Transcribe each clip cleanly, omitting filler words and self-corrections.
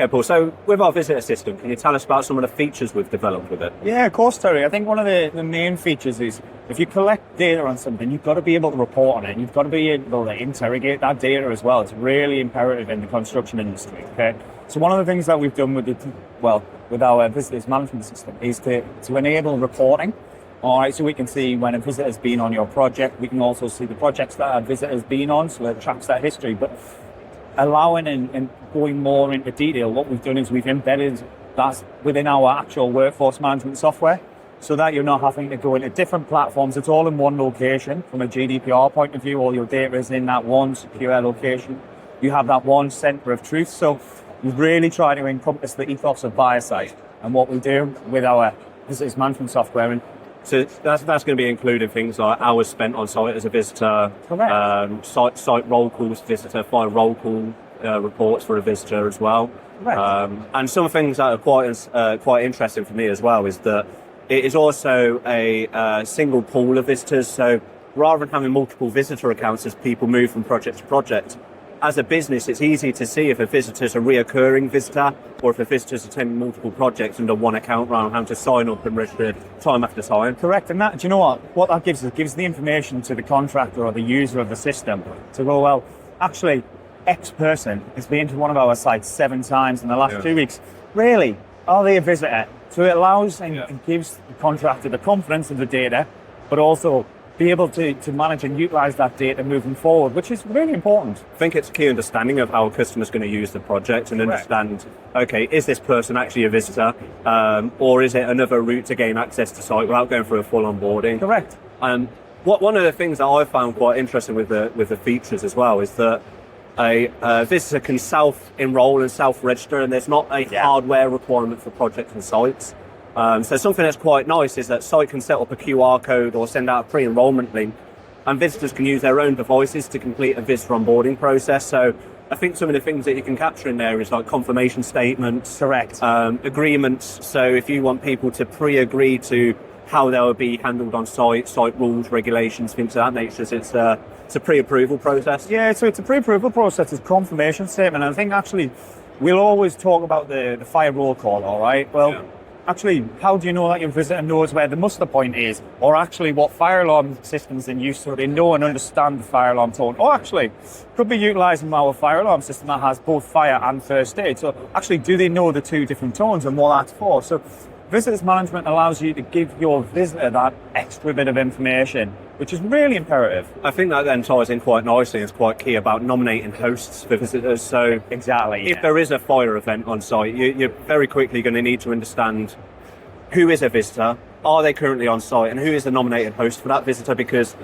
Okay, Paul, so with our visitor system, can you tell us about some of the features we've developed with it? Yeah, of course, Terry. I think one of the main features is if you collect data on something, you've got to be able to report on it. You've got to be able to interrogate that data as well. It's really imperative in the construction industry. Okay, so one of the things that we've done with our visitors management system is to enable reporting. All right, so we can see when a visitor's been on your project. We can also see the projects that a visitor's been on, so it tracks that history. But allowing and going more into detail, what we've done is we've embedded that within our actual workforce management software so that you're not having to go into different platforms. It's all in one location. From a GDPR point of view, all your data is in that one secure location. You have that one center of truth. So we've really tried to encompass the ethos of Biosite and what we do with our visitors management software. And so that's going to be including things like hours spent on site as a visitor, site roll calls, visitor, fire roll call reports for a visitor as well. And some things that are quite interesting for me as well is that it is also a single pool of visitors. So rather than having multiple visitor accounts as people move from project to project, as a business, it's easy to see if a visitor's a reoccurring visitor or if a visitor's attending multiple projects under one account rather than having to sign up and register time after time. Correct. And that, do you know what that gives? It gives the information to the contractor or the user of the system to go, well, actually, X person has been to one of our sites 7 times in the last 2 weeks. Really? Are they a visitor? So it allows and gives the contractor the confidence of the data, but also be able to manage and utilize that data moving forward, which is really important. I think it's a key understanding of how a customer's going to use the project and understand, okay, is this person actually a visitor, or is it another route to gain access to site without going through a full onboarding? Correct. One of the things that I found quite interesting with the features as well is that a visitor can self-enroll and self-register, and there's not a hardware requirement for projects and sites. So something that's quite nice is that site can set up a QR code or send out a pre-enrollment link, and visitors can use their own devices to complete a visitor onboarding process. So I think some of the things that you can capture in there is like confirmation statements, agreements. So if you want people to pre-agree to how they'll be handled on site rules, regulations, things of that nature, so it's a pre-approval process. Yeah, so it's a pre-approval process, it's a confirmation statement. And I think actually we'll always talk about the fire roll call, all right? Well, actually, how do you know that your visitor knows where the muster point is, or actually what fire alarm systems in use so they know and understand the fire alarm tone? Or actually, could be utilising our fire alarm system that has both fire and first aid. So actually, do they know the 2 different tones and what that's for? So visitors management allows you to give your visitor that extra bit of information, which is really imperative. I think that then ties in quite nicely. It's quite key about nominating hosts for visitors. So if there is a fire event on site, you're very quickly going to need to understand who is a visitor, are they currently on site, and who is the nominated host for that visitor. Because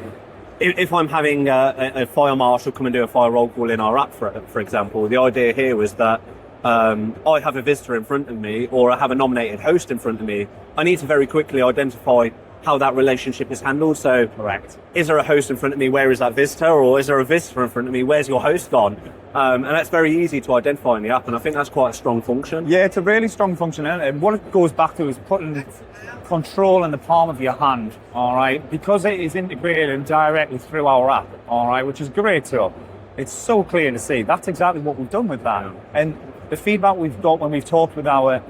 if I'm having a fire marshal come and do a fire roll call in our app, for example, the idea here was that I have a visitor in front of me or I have a nominated host in front of me, I need to very quickly identify how that relationship is handled. So is there a host in front of me? Where is that visitor? Or is there a visitor in front of me? Where's your host gone? And that's very easy to identify in the app, and I think that's quite a strong function. Yeah, it's a really strong function, and what it goes back to is putting control in the palm of your hand, all right? Because it is integrated and directly through our app, all right, which is great. So it's so clear to see. That's exactly what we've done with that. And the feedback we've got when we've talked with our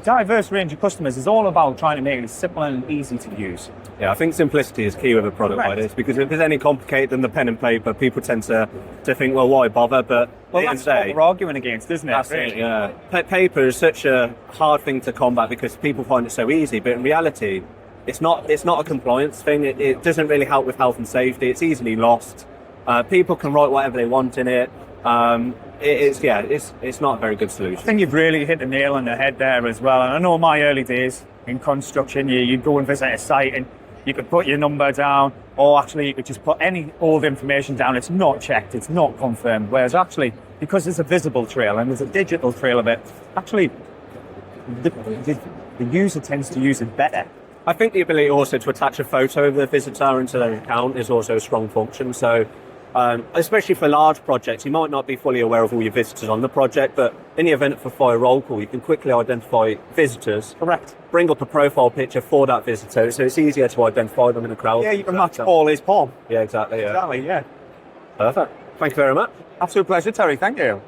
diverse range of customers is all about trying to make it as simple and easy to use. Yeah, I think simplicity is key with a product like this, because if there's any complicated than the pen and paper, people tend to think, well, why bother? But that's what we're arguing against, isn't it? That's it, yeah. Paper is such a hard thing to combat because people find it so easy, but in reality, it's not a compliance thing. It doesn't really help with health and safety. It's easily lost. People can write whatever they want in it. It's not a very good solution. I think you've really hit the nail on the head there as well. And I know my early days in construction, you'd go and visit a site and you could put your number down, or actually you could just put any old information down. It's not checked, it's not confirmed. Whereas actually, because there's a visible trail and there's a digital trail of it, actually the user tends to use it better. I think the ability also to attach a photo of the visitor into their account is also a strong function. So especially for large projects, you might not be fully aware of all your visitors on the project, but in the event for fire roll call, you can quickly identify visitors. Bring up a profile picture for that visitor, so it's easier to identify them in the crowd. Yeah, you can match Paul his palm. Yeah, exactly. Exactly, yeah. Perfect. Thank you very much. Absolute pleasure, Terry. Thank you.